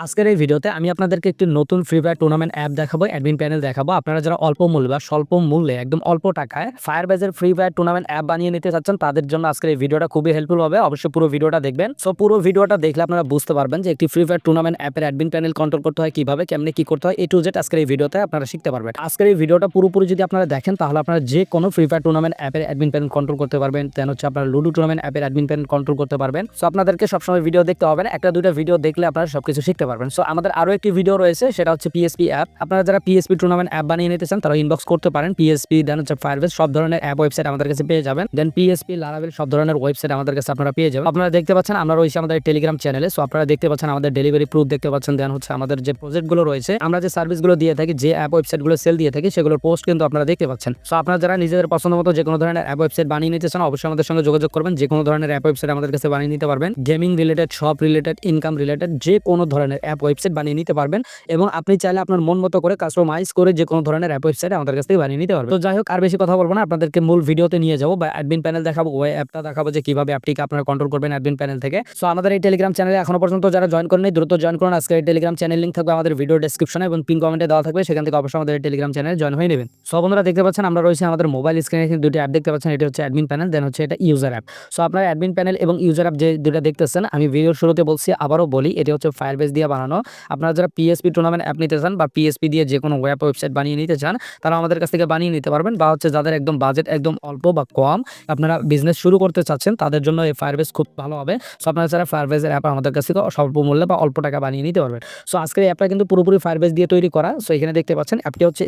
আজকের এই ভিডিওতে আমি আপনাদেরকে একটি নতুন ফ্রি ফায়ার টুর্নামেন্ট অ্যাপ দেখাবো, অ্যাডমিন প্যানেল দেখাবো। আপনারা যারা অল্প মূল্যে বা স্বল্প মূল্যে একদম অল্প টাকায় ফায়ারবেজের ফ্রি ফায়ার টুর্নামেন্ট অ্যাপ বানিয়ে নিতে চাচ্ছেন, তাদের জন্য আজকের এই ভিডিওটা খুবই হেল্পফুল হবে। অবশ্যই পুরো ভিডিওটা দেখবেন। সো পুরো ভিডিওটা দেখলে আপনারা বুঝতে পারবেন যে একটি ফ্রি ফায়ার টুর্নামেন্ট অ্যাপের অ্যাডমিন প্যানেল কন্ট্রোল করতে হয় কিভাবে, কেমনে কি করতে হয়, A to Z আজকের এই ভিডিওতে আপনারা শিখতে পারবেন। আজকের এই ভিডিওটা পুরোপুরি যদি আপনারা দেখেন তাহলে আপনারা যে কোনো ফ্রি ফায়ার টুর্নামেন্ট অ্যাপের অ্যাডমিন প্যানেল কন্ট্রোল করতে পারবেন। দেন হচ্ছে আপনারা লুডো টুর্নামেন্ট অ্যাপের অ্যাডমিন প্যানেল কন্ট্রোল করতে পারবেন। সো আপনাদেরকে সবসময় ভিডিও দেখতে হবে না, একটা দুইটা ভিডিও দেখলে আপনারা সবকিছু শিখতে পারবেন। সো আমাদের আরো একটি ভিডিও রয়েছে, সেটা হচ্ছে পিএসপি অ্যাপ। আপনারা যারা পিএসপি টুর্নামেন্ট অ্যাপ বানিয়ে নিতে চান তারা ইনবক্স করতে পারেন। পিএসপি দেন হচ্ছে ফায়ারবেজ সব ধরনের অ্যাপ ওয়েবসাইট আমাদের কাছে পেয়ে যাবেন। দেন পিএসপি লারাভেল সব ধরনের ওয়েবসাইট আমাদের কাছে আপনারা পেয়ে যাবেন। আপনারা দেখতে পাচ্ছেন আমরা রয়েছে আমাদের টেলিগ্রাম চ্যানেলে। সো আপনারা দেখতে পাচ্ছেন আমাদের ডেলিভারি প্রুফ দেখতে পাচ্ছেন। দেন হচ্ছে আমাদের যে প্রজেক্টগুলো রয়েছে, আমরা যে সার্ভিসগুলো দিয়ে থাকি, যে অ্যাপ ওয়েবসাইটগুলো সেল দিয়ে থাকি, সেগুলোর পোস্ট কিন্তু আপনারা দেখতে পাচ্ছেন। সো আপনারা যারা নিজেদের পছন্দ মতো যে কোনো ধরনের অ্যাপ ওয়েবসাইট বানিয়ে নিতে চান অবশ্যই আমাদের সঙ্গে যোগাযোগ করবেন। যে কোনো ধরনের অ্যাপ ওয়েবসাইট আমাদের কাছে বানিয়ে নিতে পারবেন। Gaming related, shop related, income related যে কোনো ধরনের অ্যাপ ওয়েবসাইট বানিয়ে নিতে পারবেন। এবং আপনি চাইলে আপনার মন মতো করে কাস্টমাইজ করে যে কোনো ধরনের অ্যাপ ওয়েবসাইট আমাদের কাছ থেকে বানিয়ে নিতে পারবেন। তো যাই হোক, আর বেশি কথা বলবো না, আপনাদেরকে মূল ভিডিওতে নিয়ে যাবো বা অ্যাডমিন প্যানেল দেখাবো, ওই অ্যাপটা দেখাবো যে কিভাবে অ্যাপটিকে আপনারা কন্ট্রোল করবেন অ্যাডমিন প্যানেল থেকে। সো আমাদের এই টেলিগ্রাম চ্যানেলে এখনো পর্যন্ত যারা জয়েন করেন দ্রুত জয়েন করুন। আজকে এই টেলিগ্রাম চ্যানেল লিংক থাকবে আমাদের ভিডিও ডেসক্রিপশনে এবং পিন কমেন্টে দেওয়া থাকবে, সেখান থেকে অবশ্যই আমাদের টেলিগ্রাম চ্যানেলে জয়েন হয়ে নেবেন। সো বন্ধুরা দেখতে পাচ্ছেন আমরা রয়েছে আমাদের মোবাইল স্ক্রিনে দুটি অ্যাপ দেখতে পাচ্ছেন। এটা হচ্ছে অ্যাডমিন প্যানেল, দেন হচ্ছে এটা ইউজার অ্যাপ। সো আপনারা অ্যাডমিন প্যানেল এবং ইউজার অ্যাপ যে দুটো দেখতেছেন, আমি ভিডিওর শুরুতে বলছি, আবারও বলি, এটি হচ্ছে ফায়ারবেজ দিয়ে বানানো। আপনারা যারা পিএসপি টুর্নামেন্ট অ্যাপ নিতে চান বা পিএসপি দিয়ে যে কোনো ওয়েবসাইট বানিয়ে নিতে চান তারা আমাদের কাছ থেকে বানিয়ে নিতে পারবেন। বা হচ্ছে যাদের একদম বাজেট একদম অল্প বা কম, আপনারা বিজনেস শুরু করতে চাচ্ছেন, তাদের জন্য এই ফায়ারবেজ খুব ভালো হবে। সো আপনারা যারা ফায়ারবেজের অ্যাপ আমাদের কাছ থেকে স্বল্প মূল্যে বা অল্প টাকা বানিয়ে নিতে পারবেন। সো আজকের এই অ্যাপটা কিন্তু পুরোপুরি ফায়ারবেজ দিয়ে তৈরি করা। সো এখানে দেখতে পাচ্ছেন অ্যাপটি হচ্ছে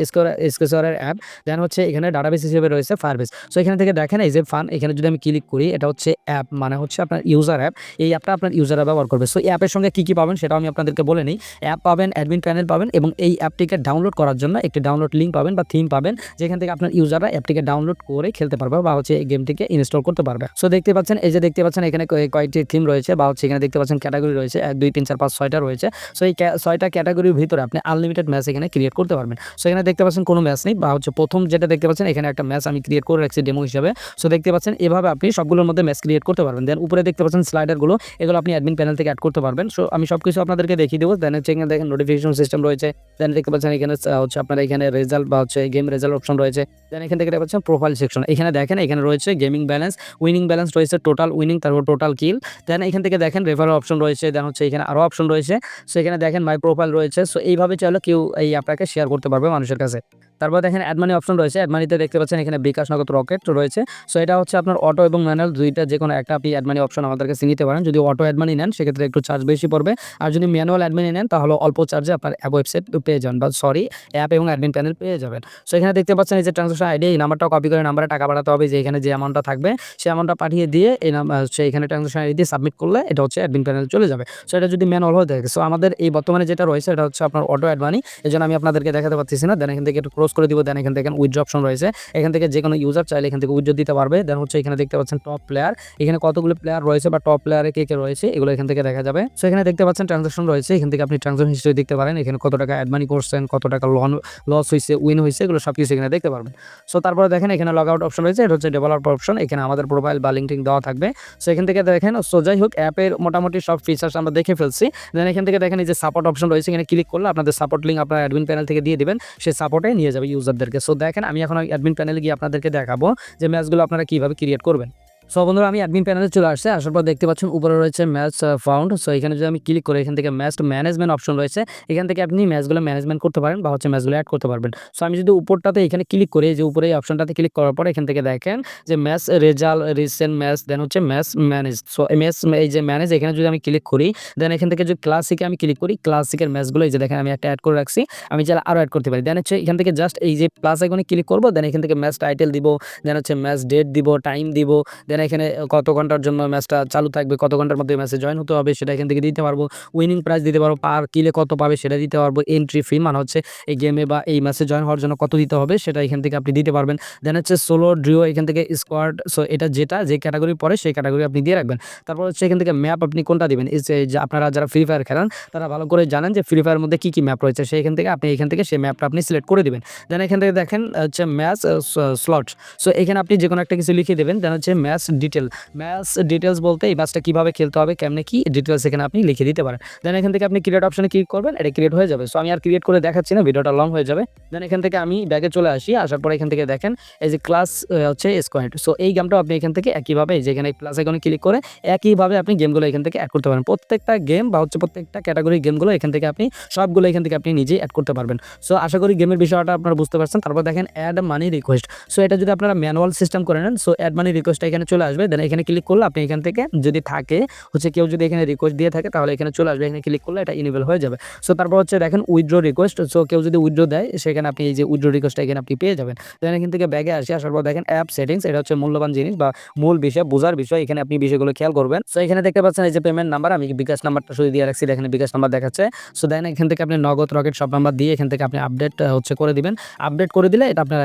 স্কোয়ারের অ্যাপ। দেন হচ্ছে এখানে ডাটাবেস হিসেবে রয়েছে ফায়ারবেজ। সো এখানে থেকে দেখেন এই যে ফান, এখানে যদি আমি ক্লিক করি, এটা হচ্ছে অ্যাপ, মানে হচ্ছে আপনার ইউজার অ্যাপ। এই অ্যাপটা আপনার ইউজাররা ব্যবহার করবে। সো এই অ্যাপের সঙ্গে কী কী পাবেন সেটাও আমি আপনাদেরকে বলে নিই। অ্যাপ পাবেন, অ্যাডমিন প্যানেল পাবেন এবং এই অ্যাপটিকে ডাউনলোড করার জন্য একটি ডাউনলোড লিঙ্ক পাবেন বা থিম পাবেন, যেখান থেকে আপনার ইউজাররা অ্যাপটিকে ডাউনলোড করে খেলতে পারবে বা হচ্ছে এই গেমটিকে ইনস্টল করতে পারবে। সো দেখতে পাচ্ছেন, এই যে দেখতে পাচ্ছেন এখানে কয়েকটি থিম রয়েছে বা হচ্ছে এখানে দেখতে পাচ্ছেন ক্যাটাগরি রয়েছে 1 2 3 4 5 6টা রয়েছে। সো এই 6টা ক্যাটাগরির ভিতরে আপনি আনলিমিটেড ম্যাচ এখানে ক্রিয়েট করতে পারবেন। সো এখানে দেখতে পাচ্ছেন কোনো ম্যাচ নেই, বা হচ্ছে প্রথম যেটা দেখতে পাচ্ছেন এখানে একটা ম্যাচ আমি ক্রিয়েট করে রাখছি ডেমো হিসেবে। সো দেখতে পাচ্ছেন এভাবে আপনি সবগুলোর মধ্যে ম্যাচ ক্রিয়েট করতে পারবেন। দেন উপরে দেখতে পাচ্ছেন স্লাইডারগুলো, এগুলো আপনি অ্যাডমিন প্যানেল থেকে অ্যাড করতে পারবেন। সো আমি সবকিছু আপনাদেরকে দেখিয়ে দেবো। দেন হচ্ছে এখানে দেখেন নোটিফিকেশন সিস্টেম রয়েছে। দেন দেখতে পাচ্ছেন এখানে হচ্ছে আপনার এখানে রেজাল্ট বা হচ্ছে গেম রেজাল্ট অপশন রয়েছে। দেন এখান থেকে দেখতে পাচ্ছেন প্রোফাইল সেকশন, এখানে দেখেন এখানে রয়েছে গেমিং ব্যালেন্স, উইনিং ব্যালেন্স রয়েছে, টোটাল উইনিং, তারপর টোটাল কিল। দেন এখান থেকে দেখেন রেফারেল অপশন রয়েছে। দেন হচ্ছে এখানে আরও অপশন রয়েছে। সো এখানে দেখেন মাই প্রোফাইল রয়েছে। সো এইভাবে চাইলে কেউ এই অ্যাপটাকে শেয়ার করতে পারবে মানুষের কাছে। তারপর দেখেন অ্যাড মানি অপশন রয়েছে। অ্যাড মানিতে দেখতে পাচ্ছেন এখানে বিকাশ, নগদ, রকেট রয়েছে। সো এটা হচ্ছে আপনার অটো এবং ম্যানুয়াল দুইটা যে কোনো একটা আপনি অ্যাড মানি অপশন আমাদের কাছে নিতে পারেন। যদি অটো অ্যাড মানি নেন সেক্ষেত্রে একটু চার্জ বেশি পড়বে, আর যদি ম্যানুয়াল অ্যাড মানি নেন তাহলে অল্প চার্জে আপনার অ্যাপ ওয়েবসাইট পেয়ে যাবেন, বা সরি অ্যাপ এবং অ্যাডমিন প্যানেল পেয়ে যাবেন। সো এখানে দেখতে পাচ্ছেন এই যে ট্রানজাকশন আইডি, এই নাম্বারটা কপি করে নাম্বারে টাকা পাঠাতে হবে, যে এখানে যে অ্যামাউন্টটা থাকবে সেই অ্যামাউন্টটা পাঠিয়ে দিয়ে এই এখানে ট্রানজাকশন আইডি দিয়ে সাবমিট করলে এটা হচ্ছে অ্যাডমিন প্যানেল চলে যাবে। সো এটা যদি ম্যানুয়াল হয়ে থাকে। সো আমাদের এই বর্তমানে যেটা রয়েছে এটা হচ্ছে আপনার অটো অ্যাড মানি, এই জন্য আমি আপনাদেরকে দেখাতে পারতেছি না। দেন এখান থেকে একটু ক্লোজ করে দিব। দেন এখান থেকে উইথড্র অপশন রয়েছে, এখান থেকে যে কোনো ইউজার চাইলে এখান থেকে উইথড্র দিতে পারবে। দেন হচ্ছে এখানে দেখতে পাচ্ছেন টপ প্লেয়ার, এখানে কতগুলো প্লেয়ার রয়েছে বা টপ প্লেয়ারে কে কে রয়েছে এগুলো এখান থেকে দেখা যাবে। সো এখানে দেখতে পাচ্ছেন ট্রানজাকশন রয়েছে, এখান থেকে আপনি ট্রানজাকশন হিস্ট্রি দেখতে পারেন, এখানে কত টাকা অ্যাড মানি করছেন, কত টাকা লস হয়েছে, উইন হয়েছে, এগুলো সব কিছু এখানে দেখতে পারবেন। সো তারপরে দেখেন এখানে লগ আউট অপশন রয়েছে, এটা হচ্ছে ডেভেলপার অপশন, এখানে আমাদের প্রোফাইল বা লিঙ্ক দেওয়া থাকবে। সো এখান থেকে দেখেন। সো যাই হোক, অ্যাপের মোটামুটি সব ফিচার্স আমরা দেখে ফেলছি। দেন এখান থেকে দেখেন এই যে সাপোর্ট অপশন রয়েছে, এখানে ক্লিক করলে আপনাদের সাপোর্ট লিঙ্ক আপনার অ্যাডমিন প্যানেল থেকে দিয়ে দিবেন, সেই সাপোর্টে নিয়ে যাবে ইউজারদেরকে। সো দেখেন আমি এখন অ্যাডমিন প্যানেলে গিয়ে আপনাদেরকে দেখাবো যে ম্যাচগুলো আপনারা কিভাবে ক্রিয়েট করবেন। সো বন্ধুরা আমি অ্যাডমিন প্যানেলে চলে আসছে, আসার পর দেখতে পাচ্ছেন উপরে রয়েছে ম্যাচ ফাউন্ড। সো এখানে যদি আমি ক্লিক করি, এখান থেকে ম্যাচ ম্যানেজমেন্ট অপশন রয়েছে, এখান থেকে আপনি ম্যাচগুলো ম্যানেজমেন্ট করতে পারেন বা হচ্ছে ম্যাচগুলো অ্যাড করতে পারবেন। সো আমি যদি উপরটাতে এখানে ক্লিক করি, যে উপরে এই অপশনটাতে ক্লিক করার পর এখান থেকে দেখেন যে ম্যাচ রেজাল্ট, রিসেন্ট ম্যাচ, দেন হচ্ছে ম্যাচ ম্যানেজ। সো এই যে ম্যানেজ, এখানে যদি আমি ক্লিক করি, দেন এখান থেকে যদি ক্লাসিকে আমি ক্লিক করি, ক্লাসিকের ম্যাচগুলো এই যে দেখেন আমি একটা অ্যাড করে রাখছি, আমি চাইলে আরও অ্যাড করতে পারি। দেন হচ্ছে এখান থেকে জাস্ট এই যে প্লাস আইকনে ক্লিক করবো, দেন এখান থেকে ম্যাচ টাইটেল দিব, দেন হচ্ছে ম্যাচ ডেট দিব, টাইম দিব, দেন এখানে কত ঘন্টার জন্য ম্যাচটা চালু থাকবে, কত ঘন্টার মধ্যে ম্যাচে জয়েন হতে হবে সেটা এখান থেকে দিতে পারবো। উইনিং প্রাইস দিতে পারবো, পার কিলে কত পাবে সেটা দিতে পারবো। এন্ট্রি ফি মানে হচ্ছে এই গেমে বা এই ম্যাচে জয়েন হওয়ার জন্য কত দিতে হবে সেটা এখান থেকে আপনি দিতে পারবেন। দেন হচ্ছে সোলো, ড্রিও, এখান থেকে স্কোয়াড। সো এটা যে ক্যাটাগরি পড়ে সেই ক্যাটাগরি আপনি দিয়ে রাখবেন। তারপর হচ্ছে এখান থেকে ম্যাপ আপনি কোনটা দিবেন, যে আপনারা যারা ফ্রি ফায়ার খেলেন তারা ভালো করে জানেন যে ফ্রি ফায়ারের মধ্যে কী কী ম্যাপ রয়েছে, সেইখান থেকে আপনি এখান থেকে সেই ম্যাপটা আপনি সিলেক্ট করে দিবেন। দেন এখান থেকে দেখেন হচ্ছে ম্যাচ স্লট। সো এখানে আপনি যে কোনো একটা কিছু লিখে দেবেন। দেন হচ্ছে ম্যাচ ডিটেলস বলতে এই ম্যাচটা কীভাবে খেলতে হবে, কেমনে কি ডিটেলস এখানে আপনি লিখে দিতে পারেন। দেন এখান থেকে আপনি ক্রিয়েট অপশনে ক্লিক করবেন, এটা ক্রিয়েট হয়ে যাবে। সো আমি আর ক্রিয়েট করে দেখাচ্ছি না, ভিডিওটা লং হয়ে যাবে। দেন এখান থেকে আমি ব্যাগে চলে আসি, আসার পরে এখান থেকে দেখেন এই যে ক্লাস হচ্ছে স্কোয়াড। সো এই গেমটাও আপনি এখান থেকে একইভাবে এই যে এখানে প্লাস আইকনে ক্লিক করে একইভাবে আপনি গেমগুলো এখান থেকে অ্যাড করতে পারেন। প্রত্যেকটা গেম বা হচ্ছে প্রত্যেকটা ক্যাটাগরির গেমগুলো এখান থেকে আপনি সবগুলো এখান থেকে আপনি নিজেই অ্যাড করতে পারবেন। সো আশা করি গেমের বিষয়টা আপনারা বুঝতে পারছেন। তারপর দেখেন অ্যাড মানি রিকোয়েস্ট। সো এটা যদি আপনারা ম্যানুয়াল সিস্টেম করে নেন, সো অ্যাড মানি রিকোয়েস্টটা এখানে চলে আসবে। দেন এখানে ক্লিক করলে আপনি এখান থেকে যদি থাকে হচ্ছে কেউ যদি এখানে রিকোয়েস্ট দিয়ে থাকে তাহলে এখানে চলে আসবে, এখানে ক্লিক করলে এটা ইনেবল হয়ে যাবে। সো তারপর হচ্ছে দেখেন উইথড্র রিকোয়েস্ট। সো কেউ যদি উইথড্র দেয় সেখানে আপনি এই যে উইথড্র রিকোয়েস্টটা এখানে আপনি পেয়ে যাবেন। দেন এখান থেকে ব্যাগে আসি, আসার পর দেখেন অ্যাপ সেটিংস, এটা হচ্ছে মূল্যবান জিনিস বা মূল বিষয়, বোঝার বিষয়। এখানে আপনি বিষয়গুলো খেয়াল করবেন। সো এখানে দেখতে পাচ্ছেন এই যে পেমেন্ট নাম্বার, আমি বিকাশ নাম্বারটা শুধু দিয়ে রাখছি, এখানে বিকাশ নাম্বার দেখাচ্ছে। সো দেন এখান থেকে আপনি নগদ, রকেট সব নাম্বার দিয়ে এখান থেকে আপনি আপডেট হচ্ছে করে দিবেন। আপডেট করে দিলে এটা আপনার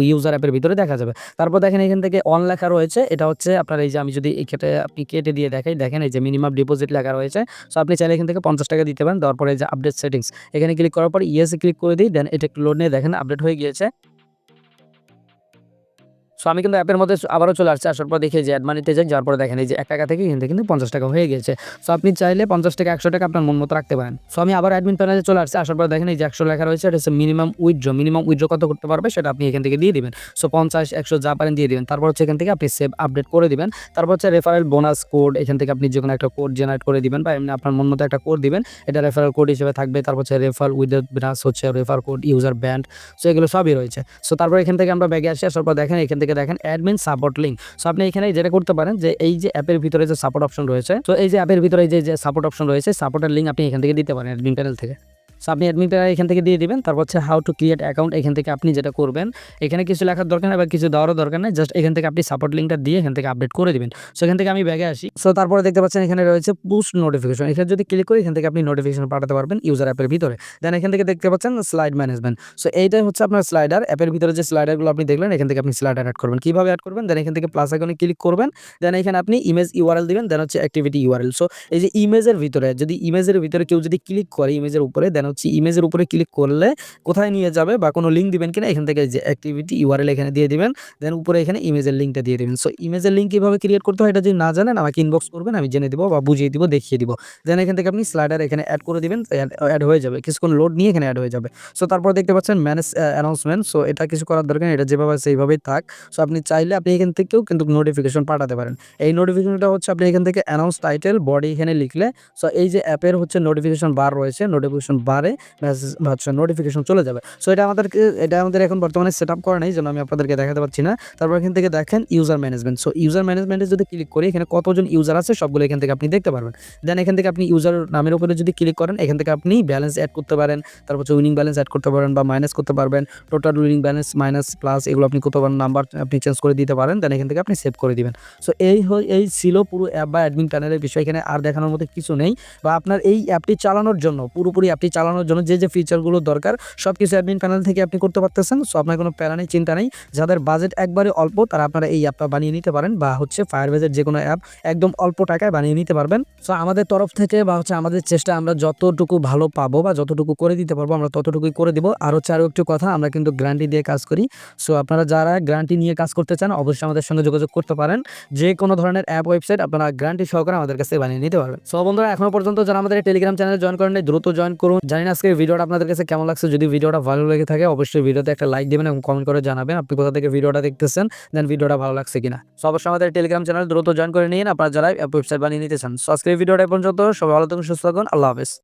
ইউজার অ্যাপের ভিতরে দেখা যাবে। তারপর দেখেন এখান থেকে অন লেখা রয়েছে, এটা হচ্ছে আপনার এই যে আমি যদি এই ক্ষেত্রে আপনি কেটে দিয়ে দেখাই, দেখেন এই যে মিনিমাম ডিপোজিট লেখা রয়েছে। সো আপনি চাইলে এখান থেকে 50 টাকা দিতে পারেন। দেওয়ার পরে এই যে আপডেট সেটিংস এখানে ক্লিক করার পর ইয়েসে ক্লিক করে দিই। দেন এটা একটু লোড নিয়ে দেখেন আপডেট হয়ে গিয়েছে। সো আমি কিন্তু অ্যাপের মধ্যে আবারও চলে আসছি, আসার পর দেখি যে অ্যাড মানিতে যাই, যাওয়ার পরে দেখেন এই যে ৳1 থেকে এখান থেকে কিন্তু ৳50 হয়ে গেছে। সো আপনি চাইলে 50 থেকে ৳100 আপনার মন মতো রাখতে পারেন। সো আমি আবার অ্যাডমিন প্যানেলে চলে আসছি, আসার পর দেখেন এই যে 100 লেখা রয়েছে, এটা হচ্ছে মিনিমাম উইথড্র কত করতে পারবে সেটা আপনি এখান থেকে দিয়ে দিবেন। সো 50, 100 যা পারেন দিয়ে দিবেন। তারপর হচ্ছে এখান থেকে আপনি সেভ আপডেট করে দিবেন। তারপর হচ্ছে রেফারেল বোনাস কোড, এখান থেকে আপনি যেকোনো একটা কোড জেনারেট করে দিবেন বা এমনি আপনার মন মতো একটা কোড দিবেন, এটা রেফারেল কোড হিসেবে থাকবে। তারপর হচ্ছে রেফার উইথ বোনাস হচ্ছে refer code, user band. So এগুলো সবই রয়েছে। সো তারপর এখান থেকে আমরা ব্যাগে আসি, আসার পর দেখেন এখান থেকে দেখেন অ্যাডমিন সাপোর্ট লিঙ্ক। সো আপনি এখানে যেটা করতে পারেন যে এই যে অ্যাপের ভিতরে যে সাপোর্ট অপশন রয়েছে, তো এই যে অ্যাপের ভিতরে যে সাপোর্ট অপশন রয়েছে, সাপোর্টের লিঙ্ক আপনি এখান থেকে দিতে পারেন অ্যাডমিন প্যানেল থেকে। সো আপনি অ্যাডমিন প্যানেল এখান থেকে দিয়ে দিবেন। তারপর হচ্ছে হাউ টু ক্রিয়েট অ্যাকাউন্ট, এখান থেকে আপনি যেটা করবেন, এখানে কিছু লেখার দরকার নেই বা কিছু দেওয়ারও দরকার নেই, জাস্ট এখান থেকে আপনি সাপোর্ট লিঙ্কটা দিয়ে এখান থেকে আপডেট করে দিবেন। সো এখান থেকে আমি ব্যাগে আসি। সো তারপরে দেখতে পাচ্ছেন এখানে রয়েছে পুশ নোটিফিকেশন, এখানে যদি ক্লিক করি এখান থেকে আপনি নোটিফিকেশন পাঠাতে পারবেন ইউজার অ্যাপের ভিতরে। দেন এখান থেকে দেখতে পাচ্ছেন স্লাইড ম্যানেজমেন্ট। সো এইটাই হচ্ছে আপনার স্লাইডার, অ্যাপের ভিতরে যে স্লাইডারগুলো আপনি দেখলেন এখান থেকে আপনি স্লাইডার অ্যাড করবেন। কিভাবে অ্যাড করবেন? দেন এখান থেকে প্লাস আইকনে ক্লিক করবেন। দেন এখানে আপনি ইমেজ ইউআরএল দিবেন, দেন হচ্ছে অ্যাক্টিভিটি ইউআরএল। সো এই যে ইমেজের ভিতরে কেউ যদি ক্লিক করে ইমেজের উপরে, দেন হচ্ছে ইমেজের উপরে ক্লিক করলে কোথায় নিয়ে যাবে বা কোনো লিঙ্ক দিবেন কিনা, এখান থেকে যে অ্যাক্টিভিটি ইউআরএল এখানে দিয়ে দিবেন। দেন উপরে এখানে ইমেজের লিঙ্কটা দিয়ে দিবেন। সো ইমেজের লিঙ্ক কিভাবে ক্রিয়েট করতে হয় এটা যদি না জানেন আমাকে ইনবক্স করবেন, আমি জেনে দিব বা বুঝিয়ে দিব, দেখিয়ে দিব। দেন এখান থেকে আপনি স্লাইডার এখানে অ্যাড করে দিবেন, অ্যাড হয়ে যাবে, কিছুক্ষণ লোড নিয়ে এখানে অ্যাড হয়ে যাবে। সো তারপর দেখতে পাচ্ছেন ম্যানেজ অ্যানাউন্সমেন্ট। সো এটা কিছু করার দরকার নেই, এটা যেভাবে সেইভাবেই থাক। সো আপনি চাইলে আপনি এখান থেকেও কিন্তু নোটিফিকেশন পাঠাতে পারেন। এই নোটিফিকেশনটা হচ্ছে আপনি এখান থেকে অ্যানাউন্স টাইটেল বডি এখানে লিখলে, সো এই যে অ্যাপের হচ্ছে নোটিফিকেশন বার রয়েছে, নোটিফিকেশন বারে মেসেজ হচ্ছে নোটিফিকেশন চলে যাবে। সো এটা আমাদের এখন বর্তমানে সেটআপ করা নেই, যেন আমি আপনাদেরকে দেখাতে পারছি না। তারপর এখান থেকে দেখেন ইউজার ম্যানেজমেন্ট। সো ইউজার ম্যানেজমেন্টে যদি ক্লিক করি এখানে কতজন ইউজার আছে সবগুলো এখান থেকে আপনি দেখতে পারবেন। দেন এখান থেকে আপনি ইউজার নামের উপরে যদি ক্লিক করেন এখান থেকে আপনি ব্যালেন্স অ্যাড করতে পারেন, তারপর হচ্ছে উইনিং ব্যালেন্স অ্যাড করতে পারেন বা মাইনাস করতে পারবেন, total winning balance minus plus এগুলো আপনি করতে পারেন, নাম্বার আপনি চেঞ্জ করে দিতে পারেন। দেন এখান থেকে আপনি সেভ করে দিবেন। সো এই ছিল পুরো অ্যাপ বা অ্যাডমিন প্যানেলের বিষয়, এখানে আর দেখানোর মতো কিছু নেই। বা আপনার এই অ্যাপটি চালানোর জন্য পুরোপুরি অ্যাপটি চালানোর জন্য যে ফিচারগুলো দরকার সবকিছু অ্যাডমিন প্যানেল থেকে আপনি করতে পারতেছেন। সো আপনার কোনো প্যারা নেই, চিন্তা নেই। যাদের বাজেট একবারে অল্প তারা আপনারা এই অ্যাপটা বানিয়ে নিতে পারেন বা হচ্ছে ফায়ারবেজের যে কোনো অ্যাপ একদম অল্প টাকায় বানিয়ে নিতে পারবেন। সো আমাদের তরফ থেকে বা হচ্ছে আমাদের চেষ্টা, আমরা যতটুকু ভালো পাবো বা যতটুকু করে দিতে পারবো আমরা ততটুকুই করে দিব। আর হচ্ছে আরও একটু কথা, আমরা কিন্তু গ্যারান্টি দিয়ে কাজ করি। সো আপনারা যারা গ্যারান্টি নিয়ে কাজ করতে চান অবশ্যই আমাদের সঙ্গে যোগাযোগ করতে পারেন। যে কোনো ধরনের অ্যাপ ওয়েবসাইট আপনারা গ্যারান্টি সহকারে আমাদের কাছে বানিয়ে নিতে পারবেন। সো বন্ধুরা এখনো পর্যন্ত যারা আমাদের টেলিগ্রাম চ্যানেলে জয়েন করেন নাই দ্রুত জয়েন করুন। জানি না আজকের ভিডিওটা আপনাদের কাছে কেমন লাগছে, যদি ভিডিওটা ভালো লেগে থাকে অবশ্যই ভিডিওতে একটা লাইক দিবেন এবং কমেন্ট করে জানাবেন আপনি কোথা থেকে ভিডিওটা দেখতেছেন, দেন ভিডিওটা ভালো লাগছে কিনা। সো অবশ্যই আমাদের টেলিগ্রাম চ্যানেল দ্রুত জয়েন করে নিন আপনারা যারা অ্যাপ ওয়েবসাইট বানিয়ে নিতে চান। সো আজকের ভিডিওটা পর্যন্ত, সবাই ভালো থাকুন, সুস্থ থাকুন, আল্লাহ হাফেজ।